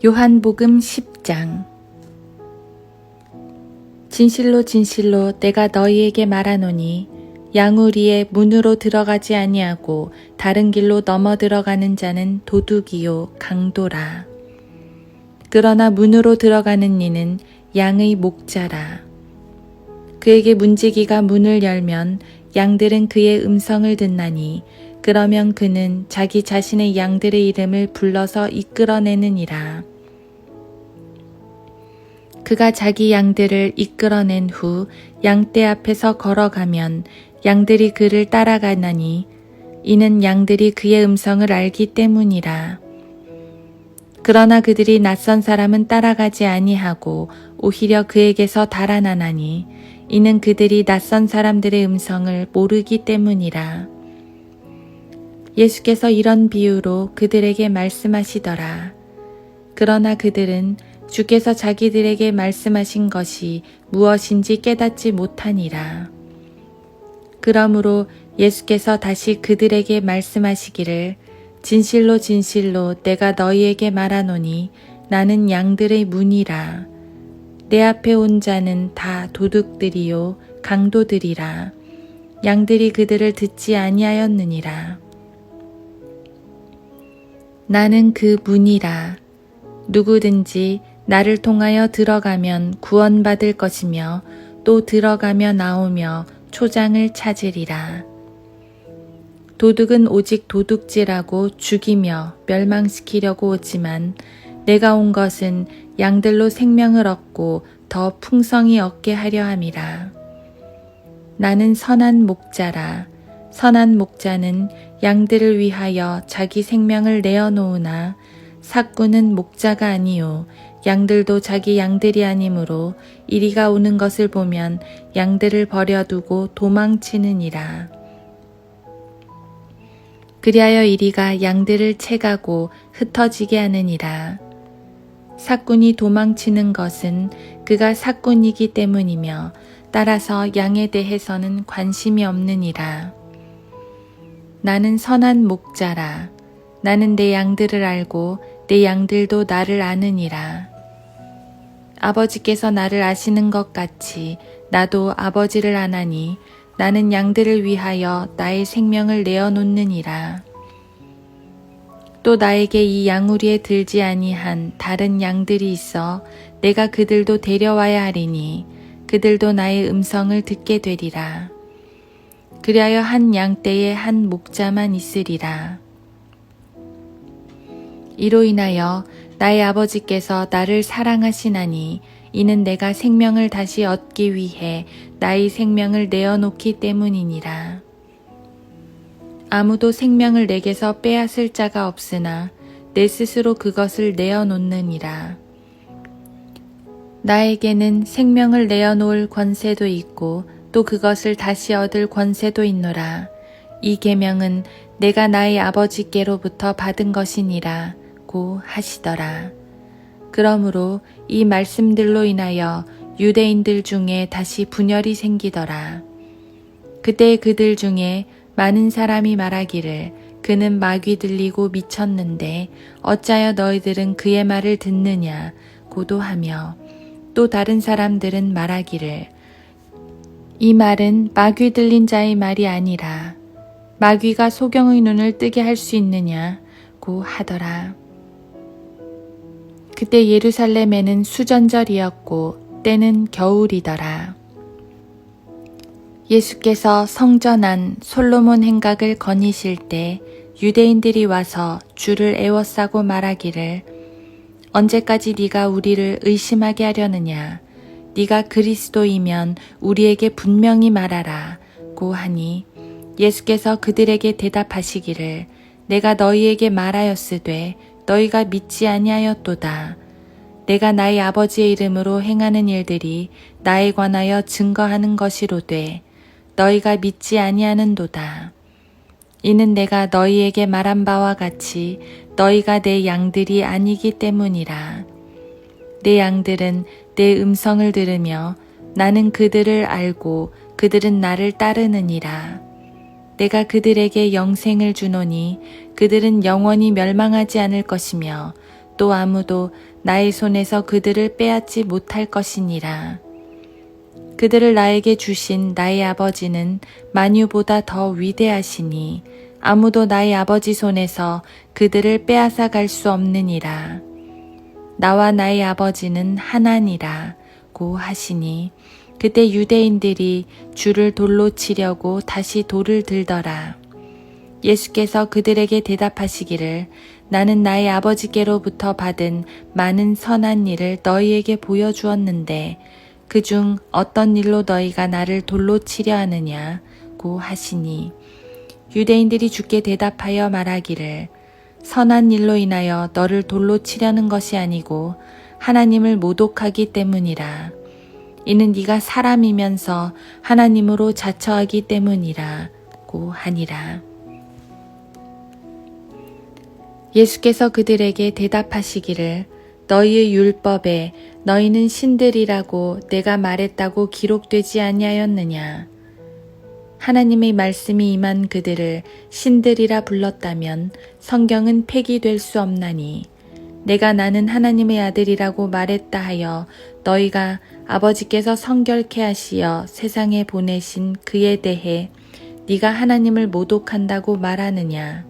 요한복음 10장. 진실로 진실로 내가 너희에게 말하노니 양우리의 문으로 들어가지 아니하고 다른 길로 넘어 들어가는 자는 도둑이요 강도라. 그러나 문으로 들어가는 이는 양의 목자라. 그에게 문지기가 문을 열면 양들은 그의 음성을 듣나니 그러면 그는 자기 자신의 양들의 이름을 불러서 이끌어내느니라. 그가 자기 양들을 이끌어낸 후 양떼 앞에서 걸어가면 양들이 그를 따라가나니 이는 양들이 그의 음성을 알기 때문이라. 그러나 그들이 낯선 사람은 따라가지 아니하고 오히려 그에게서 달아나나니 이는 그들이 낯선 사람들의 음성을 모르기 때문이라. 예수께서 이런 비유로 그들에게 말씀하시더라. 그러나 그들은 주께서 자기들에게 말씀하신 것이 무엇인지 깨닫지 못하니라. 그러므로 예수께서 다시 그들에게 말씀하시기를 진실로 진실로 내가 너희에게 말하노니 나는 양들의 문이라. 내 앞에 온 자는 다 도둑들이요 강도들이라. 양들이 그들을 듣지 아니하였느니라. 나는 그 문이라. 누구든지 나를 통하여 들어가면 구원받을 것이며 또 들어가며 나오며 초장을 찾으리라. 도둑은 오직 도둑질하고 죽이며 멸망시키려고 오지만 내가 온 것은 양들로 생명을 얻고 더 풍성히 얻게 하려 함이라. 나는 선한 목자라. 선한 목자는 양들을 위하여 자기 생명을 내어놓으나 삭구는 목자가 아니요 양들도 자기 양들이 아니므로 이리가 오는 것을 보면 양들을 버려두고 도망치느니라. 그리하여 이리가 양들을 채가고 흩어지게 하느니라. 삭군이 도망치는 것은 그가 삭군이기 때문이며 따라서 양에 대해서는 관심이 없느니라. 나는 선한 목자라. 나는 내 양들을 알고 내 양들도 나를 아느니라. 아버지께서 나를 아시는 것 같이 나도 아버지를 아나니 나는 양들을 위하여 나의 생명을 내어놓느니라. 또 나에게 이 양우리에 들지 아니한 다른 양들이 있어 내가 그들도 데려와야 하리니 그들도 나의 음성을 듣게 되리라. 그리하여 한 양떼에 한 목자만 있으리라. 이로 인하여 나의 아버지께서 나를 사랑하시나니 이는 내가 생명을 다시 얻기 위해 나의 생명을 내어놓기 때문이니라. 아무도 생명을 내게서 빼앗을 자가 없으나 내 스스로 그것을 내어놓느니라. 나에게는 생명을 내어놓을 권세도 있고 또 그것을 다시 얻을 권세도 있노라. 이 계명은 내가 나의 아버지께로부터 받은 것이니라 고 하시더라. 그러므로 이 말씀들로 인하여 유대인들 중에 다시 분열이 생기더라. 그때 그들 중에 많은 사람이 말하기를 그는 마귀 들리고 미쳤는데 어찌하여 너희들은 그의 말을 듣느냐 고도 하며 또 다른 사람들은 말하기를 이 말은 마귀 들린 자의 말이 아니라 마귀가 소경의 눈을 뜨게 할 수 있느냐 고 하더라. 그때 예루살렘에는 수전절이었고 때는 겨울이더라. 예수께서 성전 안 솔로몬 행각을 거니실 때 유대인들이 와서 주를 애워싸고 말하기를 언제까지 네가 우리를 의심하게 하려느냐. 네가 그리스도이면 우리에게 분명히 말하라 고 하니 예수께서 그들에게 대답하시기를 내가 너희에게 말하였으되 너희가 믿지 아니하였도다. 내가 나의 아버지의 이름으로 행하는 일들이 나에 관하여 증거하는 것이로되 너희가 믿지 아니하는도다. 이는 내가 너희에게 말한 바와 같이 너희가 내 양들이 아니기 때문이라. 내 양들은 내 음성을 들으며 나는 그들을 알고 그들은 나를 따르느니라. 내가 그들에게 영생을 주노니 그들은 영원히 멸망하지 않을 것이며 또 아무도 나의 손에서 그들을 빼앗지 못할 것이니라. 그들을 나에게 주신 나의 아버지는 만유보다 더 위대하시니 아무도 나의 아버지 손에서 그들을 빼앗아 갈 수 없느니라. 나와 나의 아버지는 하나니라고 하시니 그때 유대인들이 주를 돌로 치려고 다시 돌을 들더라. 예수께서 그들에게 대답하시기를 나는 나의 아버지께로부터 받은 많은 선한 일을 너희에게 보여주었는데 그중 어떤 일로 너희가 나를 돌로 치려 하느냐고 하시니 유대인들이 주께 대답하여 말하기를 선한 일로 인하여 너를 돌로 치려는 것이 아니고 하나님을 모독하기 때문이라. 이는 네가 사람이면서 하나님으로 자처하기 때문이라고 하니라. 예수께서 그들에게 대답하시기를 너희의 율법에 너희는 신들이라고 내가 말했다고 기록되지 아니하였느냐. 하나님의 말씀이 임한 그들을 신들이라 불렀다면 성경은 폐기될 수 없나니 내가 나는 하나님의 아들이라고 말했다 하여 너희가 아버지께서 성결케 하시어 세상에 보내신 그에 대해 네가 하나님을 모독한다고 말하느냐.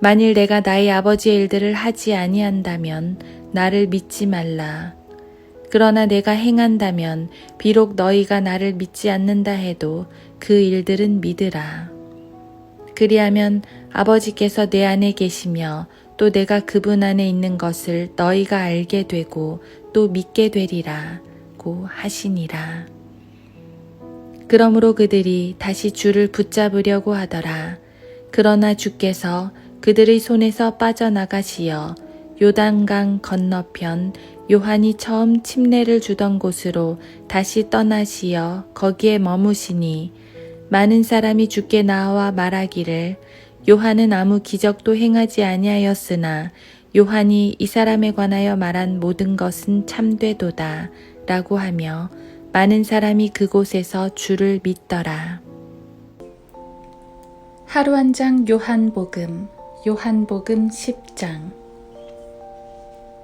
만일 내가 나의 아버지의 일들을 하지 아니한다면 나를 믿지 말라. 그러나 내가 행한다면 비록 너희가 나를 믿지 않는다 해도 그 일들은 믿으라. 그리하면 아버지께서 내 안에 계시며 또 내가 그분 안에 있는 것을 너희가 알게 되고 또 믿게 되리라고 하시니라. 그러므로 그들이 다시 주를 붙잡으려고 하더라. 그러나 주께서 그들의 손에서 빠져나가시어 요단강 건너편 요한이 처음 침례를 주던 곳으로 다시 떠나시어 거기에 머무시니 많은 사람이 주께 나와 말하기를 요한은 아무 기적도 행하지 아니하였으나 요한이 이 사람에 관하여 말한 모든 것은 참되도다 라고 하며 많은 사람이 그곳에서 주를 믿더라. 하루 한 장 요한복음 10장.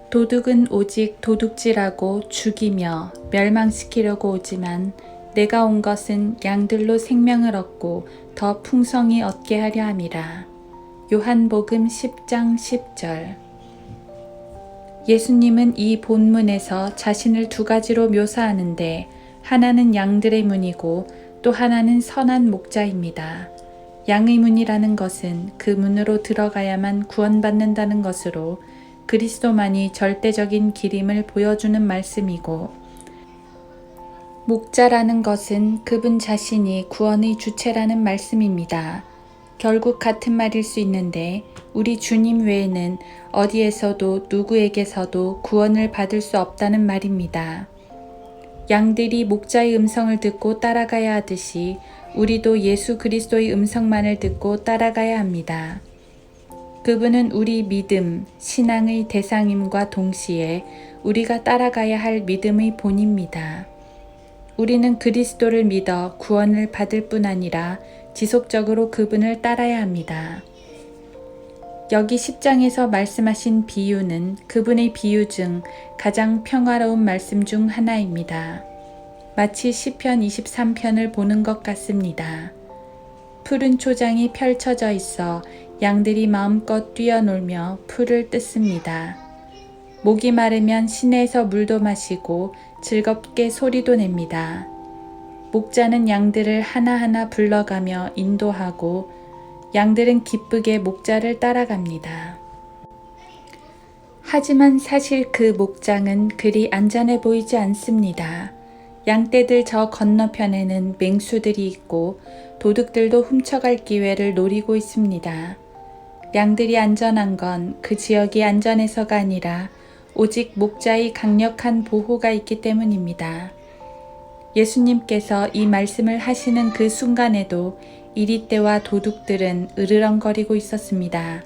도둑은 오직 도둑질하고 죽이며 멸망시키려고 오지만 내가 온 것은 양들로 생명을 얻고 더 풍성히 얻게 하려 함이라. 요한복음 10장 10절. 예수님은 이 본문에서 자신을 두 가지로 묘사하는데 하나는 양들의 문이고 또 하나는 선한 목자입니다. 양의 문이라는 것은 그 문으로 들어가야만 구원받는다는 것으로 그리스도만이 절대적인 길임을 보여주는 말씀이고, 목자라는 것은 그분 자신이 구원의 주체라는 말씀입니다. 결국 같은 말일 수 있는데 우리 주님 외에는 어디에서도 누구에게서도 구원을 받을 수 없다는 말입니다. 양들이 목자의 음성을 듣고 따라가야 하듯이 우리도 예수 그리스도의 음성만을 듣고 따라가야 합니다. 그분은 우리 믿음, 신앙의 대상임과 동시에 우리가 따라가야 할 믿음의 본입니다. 우리는 그리스도를 믿어 구원을 받을 뿐 아니라 지속적으로 그분을 따라야 합니다. 여기 10장에서 말씀하신 비유는 그분의 비유 중 가장 평화로운 말씀 중 하나입니다. 마치 시편 23편을 보는 것 같습니다. 푸른 초장이 펼쳐져 있어 양들이 마음껏 뛰어놀며 풀을 뜯습니다. 목이 마르면 시내에서 물도 마시고 즐겁게 소리도 냅니다. 목자는 양들을 하나하나 불러가며 인도하고 양들은 기쁘게 목자를 따라갑니다. 하지만 사실 그 목장은 그리 안전해 보이지 않습니다. 양떼들 저 건너편에는 맹수들이 있고 도둑들도 훔쳐갈 기회를 노리고 있습니다. 양들이 안전한 건 그 지역이 안전해서가 아니라 오직 목자의 강력한 보호가 있기 때문입니다. 예수님께서 이 말씀을 하시는 그 순간에도 이리떼와 도둑들은 으르렁거리고 있었습니다.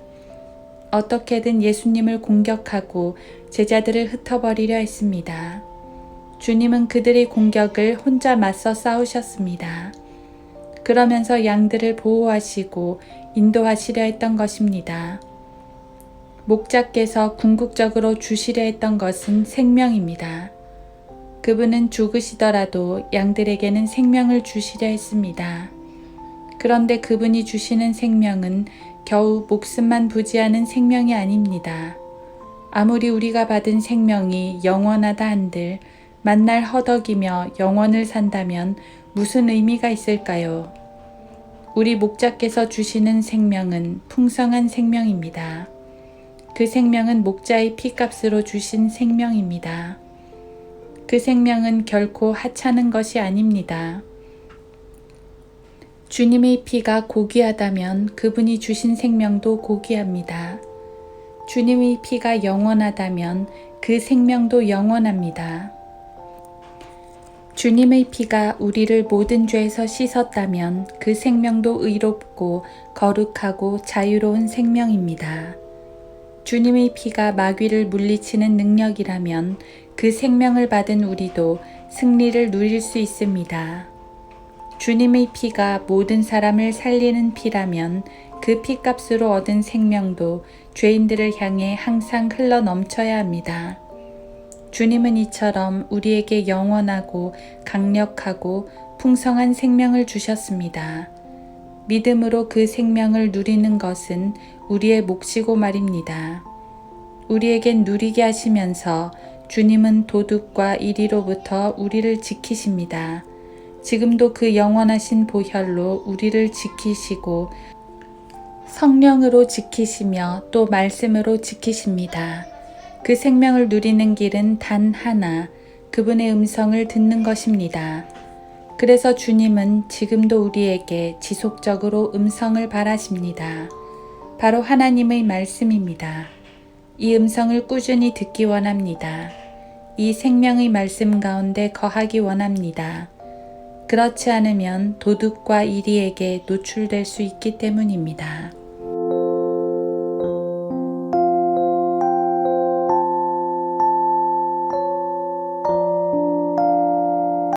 어떻게든 예수님을 공격하고 제자들을 흩어버리려 했습니다. 주님은 그들의 공격을 혼자 맞서 싸우셨습니다. 그러면서 양들을 보호하시고 인도하시려 했던 것입니다. 목자께서 궁극적으로 주시려 했던 것은 생명입니다. 그분은 죽으시더라도 양들에게는 생명을 주시려 했습니다. 그런데 그분이 주시는 생명은 겨우 목숨만 부지하는 생명이 아닙니다. 아무리 우리가 받은 생명이 영원하다 한들 만날 허덕이며 영원을 산다면 무슨 의미가 있을까요? 우리 목자께서 주시는 생명은 풍성한 생명입니다. 그 생명은 목자의 피값으로 주신 생명입니다. 그 생명은 결코 하찮은 것이 아닙니다. 주님의 피가 고귀하다면 그분이 주신 생명도 고귀합니다. 주님의 피가 영원하다면 그 생명도 영원합니다. 주님의 피가 우리를 모든 죄에서 씻었다면 그 생명도 의롭고 거룩하고 자유로운 생명입니다. 주님의 피가 마귀를 물리치는 능력이라면 그 생명을 받은 우리도 승리를 누릴 수 있습니다. 주님의 피가 모든 사람을 살리는 피라면 그 피값으로 얻은 생명도 죄인들을 향해 항상 흘러 넘쳐야 합니다. 주님은 이처럼 우리에게 영원하고 강력하고 풍성한 생명을 주셨습니다. 믿음으로 그 생명을 누리는 것은 우리의 몫이고 말입니다. 우리에겐 누리게 하시면서 주님은 도둑과 이리로부터 우리를 지키십니다. 지금도 그 영원하신 보혈로 우리를 지키시고 성령으로 지키시며 또 말씀으로 지키십니다. 그 생명을 누리는 길은 단 하나, 그분의 음성을 듣는 것입니다. 그래서 주님은 지금도 우리에게 지속적으로 음성을 바라십니다. 바로 하나님의 말씀입니다. 이 음성을 꾸준히 듣기 원합니다. 이 생명의 말씀 가운데 거하기 원합니다. 그렇지 않으면 도둑과 이리에게 노출될 수 있기 때문입니다.